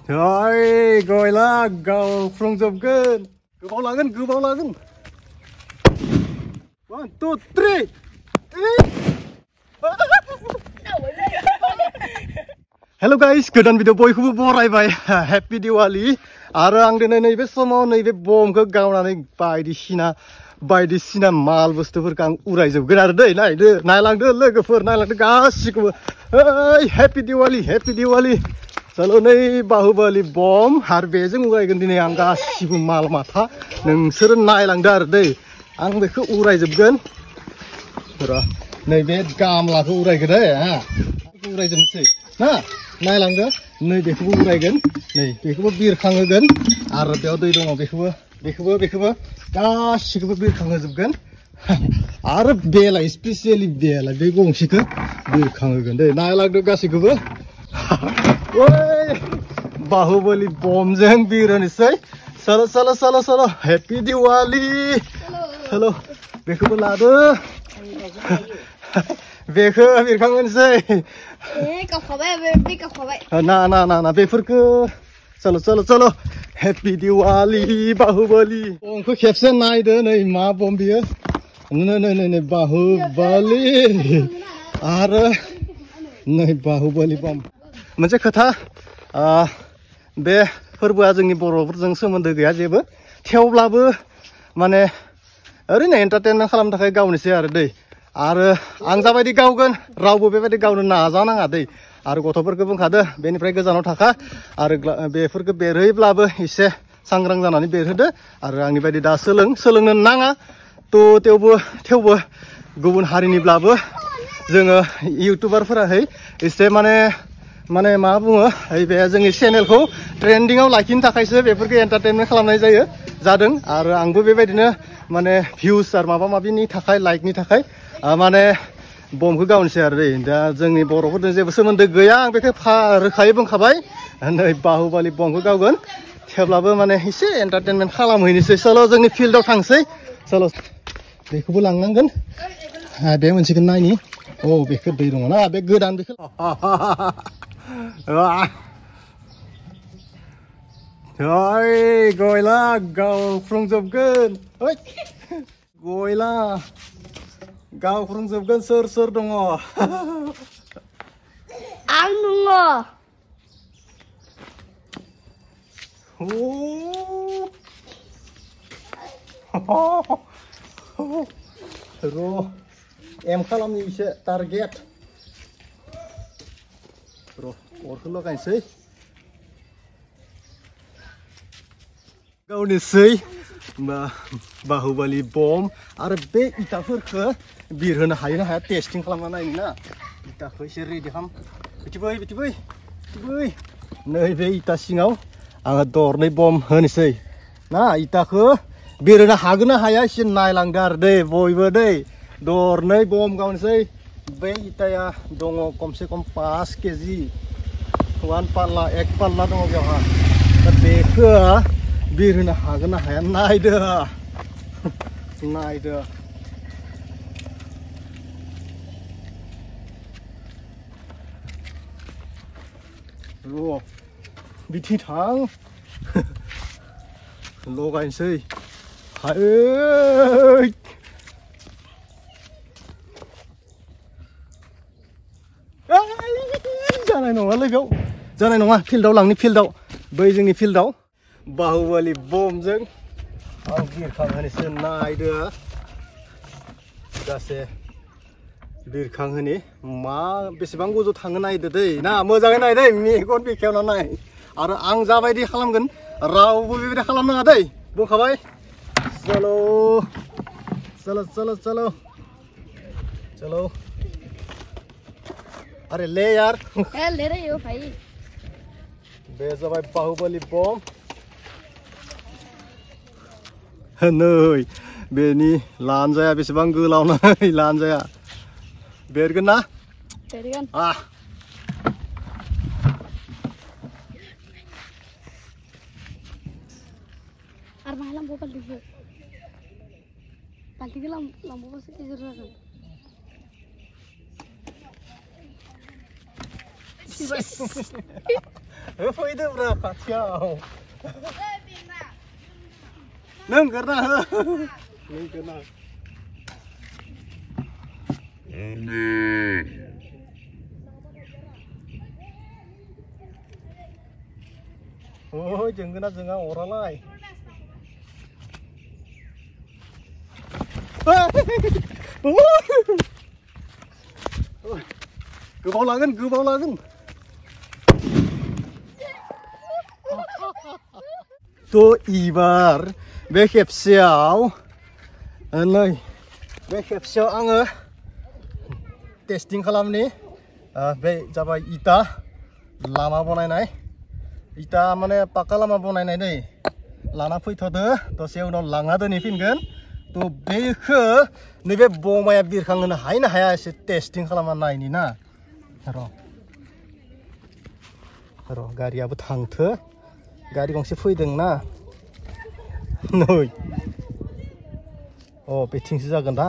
Rồi, gọi là gạo from dập gân. Cứ bao lá gân, cứ bao lá gân. 1, 2, 3. Hello guys, goदान video बयखौबो बरायबाय happy Diwali आरो आं दिनै नैबे समाव नैबे बमखौ गावनानै बायदिसिना माल बुस्थुफोरखौ आं उरायजोबगोन आरो दै नायदो नायलांदो लोगोफोर नायलांदो गासिखौबो ओइ हैप्पी दिवाली चलो नै बाहुबली बम आरो बेजों उरायगोन दिनै आं गासिबो माल माथा नोंसोरो नायलांदो आरो दै आं बेखौ उरायजोबगोन र नैबे गामलाखौ उरायगोन दै हा उरायजोबनोसै ना नायलांदो नै बेखौबो उरायगोन नै बेखौबो बिरखांहोगोन आरो बेयाव दै दङ बेखौबो गासिखौबो बिरखांहोजोबगोन आरो बेलाय स्पेसियेलि बेलाय बे गंसेखौ बिरखांहोगोन दै नायलांदो गासिखौबो ओइ बाहुबली बमजों बिरहोनोसै चलो हैप्पी दिवाली चलो बेखौबो लादो बेखौ बिरखांहोनोसै ना बेफोरखौ चलो हैप्पी दिवाली बाहुबली बमखौ खेबसे नायदो नै मा बम बियो नै बाहुबली आरो नै बाहुबली बम मोनसे खोथा बे फोरबोआ जोंनि बर'फोरजों सोमोन्दो गैया जेबो थेवब्लाबो माने ओरैनो एन्टारटेनमेन्ट खालामनो थाखाय गावनोसै आरो दै आरो आं जाबायदि गावगोन रावबो बेबायदि गावनो नाजानाङा दै आरो गथ'फोरखौ बुंखादो बेनिफ्राय गोजानाव थाखा आरो बेफोरखौ बेरहोयोब्लाबो एसे सांग्रां जानानै बेरहोदो आरो आंनि बायदि दा सोलोंनो नाङा थ' थेवबो गुबुन हारिनिब्लाबो जोङो इउटुबारफोराहै एसे माने मा बुङो बे जोंनि चेनेलखौ ट्रेन्डिंआव लाखिनो थाखायसो बेफोरखौ एन्टारटेनमेन्ट खालामनाय जादों आरो आंबो बेबायदिनो माने भिउस आरो माबा माबिनि थाखाय लाइकनि थाखाय माने बमखौ गावनोसै आरो दै दा जोंनि बर'फोरजों जेबो सोमोन्दो गैया आं बेखौ रोखायै बुंखाबाय नै बाहुबली बमखौ गावगोन थेवब्लाबो माने एसे एन्टारटेनमेन्ट खालामहैनोसै चलो जोंनि फिल्डआव थांसै चलो बेखौबो लांनांगोन बे मोनसेखौ नायनि औ बेखौ दै दङ ना बे गोदान बेखौ गयला गावफ्रुंजोबगोन गयला गावफ्रुंजोबगोन सोर दङ आं दङ र' एम खालामनि एसे टारगेट र' अरखौ लगायनोसै गावनोसै बाहुबली बम आरो बे इटाफोरखौ बिरहोनो हायो ना हाया टेस्टिं खालामना नायनो ना इटाखौ एसे रेडि खालाम बिथिबै नैबे इटा सिङाव आङो दरनै बम होनोसै ना इटाखौ बिरहोनो हागोन ना हाया एसे नायलांदो आरो दै बयबो दै दरनै बम गावनोसै बे इटाया दङ खमसे खम 5 केजि 1 पाल्ला 1 पाल्ला दङ बेवहा दा बेखौ बिरहोनो हागोन ना हाया नायदो र' बिथिं थां लगायनोसै जानाय नङालै बेयाव जानाय नङा फिल्डआव लांनि फिल्डआव बै जोंनि फिल्डआव बाहुबली बमजों आं बिरखांहोनोसै नायदो गासै बिरखांहोनि मा बेसेबां गोजौ थाङो नायदो दै ना मोजाङै नाय दै मेगन बेखेवना नाय आरो आं जाबायदि खालामगोन रावबो बेबायदि खालामनाङा दै बुंखाबाय चलो अरे ले यार ले रहे हो भाई बे जाबाय बाहुबली बम नै बेनि लानजाया बेसेबां गोलाव नै लानजाया बेरगोन ना बेरगोन आरो मा लांबाव बाल्टिखौ लांबावबासो गेजेर जागोन फैदोब्रा खाथियाव नों गोरना हो नों गोरना ओइ जोंगोना जोंगा अरालाय गोबाव लागोन थ' इबार बे खेबसेयाव नै बे खेबसेयाव आङो टेस्टिं खालामनि बे जाबाय इटा लामा बनायनाय इटा माने पाक्का लामा बनायनाय दै लाना फैथ'दो दसे उनाव लांना दोनहैफिनगोन थ' बेखौ नैबे बमाया बिरखांहोनो हायो ना हाया एसे टेस्टिं खालामना नायनि ना र' गारियाबो थांथो गारि गंसे फैदों ना नै अ बेथिंसो जागोन दा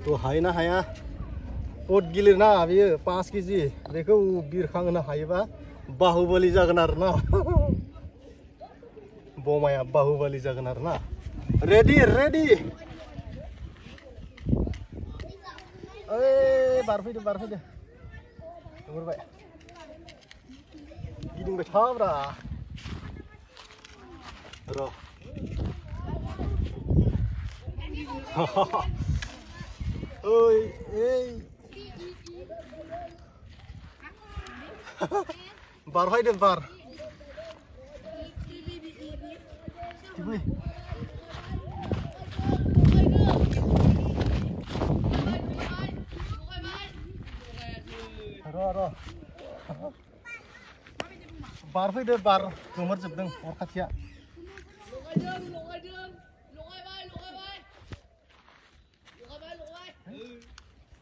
थ' हायो ना हाया बहुत गिलिर ना बेयो 5 केजि बेखौ बिरखांहोनो हायोबा बाहुबली जागोन आरो ना बमाया बाहुबली जागोन आरो ना रेडि ओइ बारफैदो नुहुरबाय गिदिंबाय थाब्रा र' ओइ बार फैदो बार र' बार फैदो बार गोमोरजोबदों अर खाथिया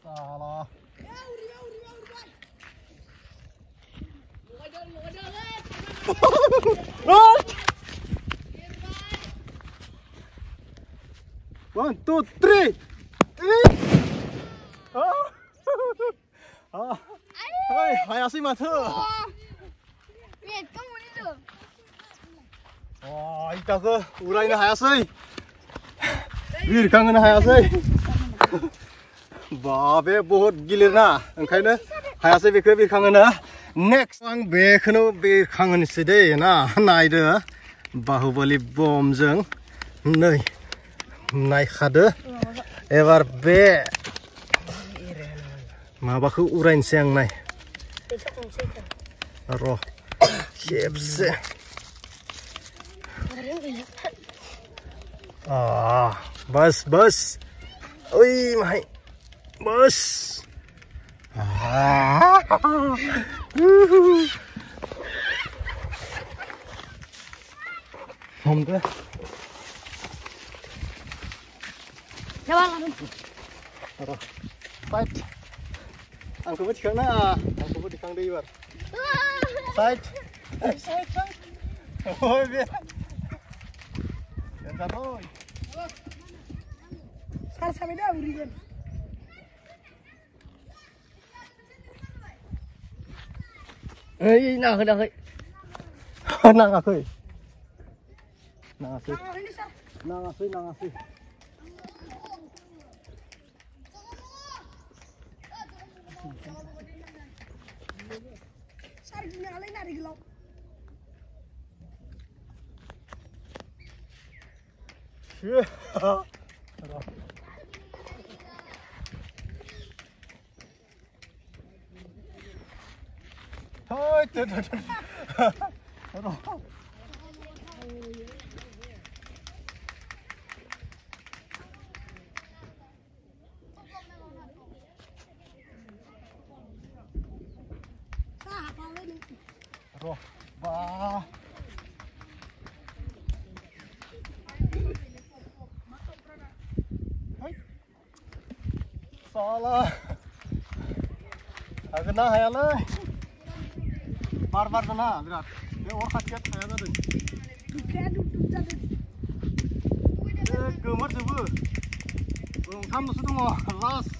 साला One, 2, 3. Oi, hayaसै माथो इटाखौ उरायनो हायासै बिरखांहोनो हायासै बा बे बहुत गिलिर ना ओंखायनो हायासै बेखौ बिरखांहोनो नेक्स्ट आं बेखौनो बिरखांहोनोसै दै ना नायदो बाहुबली बमजों नै नायखादो एबार बे माबाखौ उरायनोसै आं नाय र' खेबसे बस ओइ माहाय बस हमदो र' फाइट आंखौबो थिखांना आंखौबो थिखांदो एबार साइड ओइ बे जाथ'य सार साबायदा उरिगोन ओइ नाङाखै नाङाखै सार गिनालाय नारि गोलाव Salah. Agak nah ya lah. Bar dana berat. Dia orang kaciat saya tadi. 3ल'सो दङ last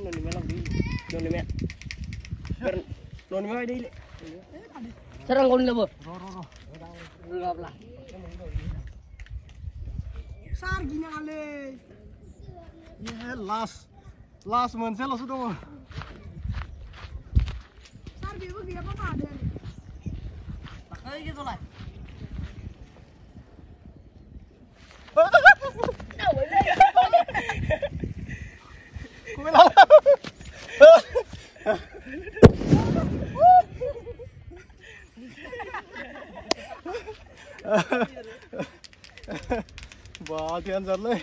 noni mẹ làm đi noni mẹ noni mẹ đi sekarang kau ni apa lap lah Sar gini ale. Last मोनसेल'सो दङ Sar bebu dia apa ada? pakai gitu lah Bah, thiên giật lên.